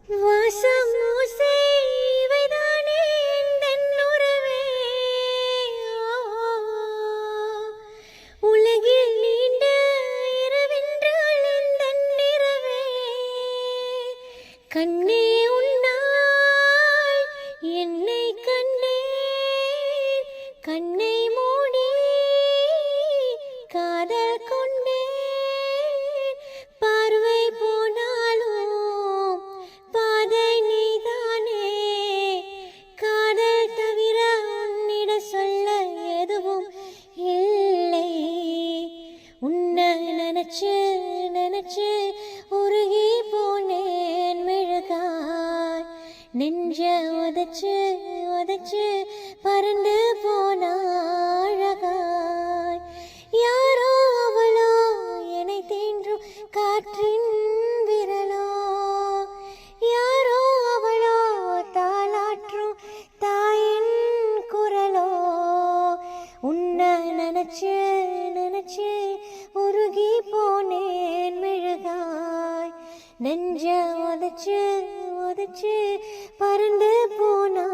வாசம் ஓசை இவைதானே எந்தன் உறவே. உலகில் நீண்ட இரவென்றால் எந்தன் இரவே. கண்ணே உன்னால் என்னை கண்டேன், கண்ணை மூடி காதல் கொண்டேன். பார்வை போனாலும் பாதை நீதானே. காதல் தவிர உன்னிட சொல்ல எதுவும் இல்லை. உன்னை நினைச்சு நினைச்சு உருகி போனேன் மெழுகாய். நெஞ்ச உதைச்சு உதைச்சு பறந்து போன அழகாய். யாரோ அவளோ என்னை தீண்டும் காற்றின் விரலோ. யாரோ அவளோ தாலாற்றும் தாயின் குரலோ. உன்னை நினைச்சு நினைச்சு உருகி போனேன் மெழுகாய். நெஞ்ச உதைச்சு உதைச்சு பறந்து போனா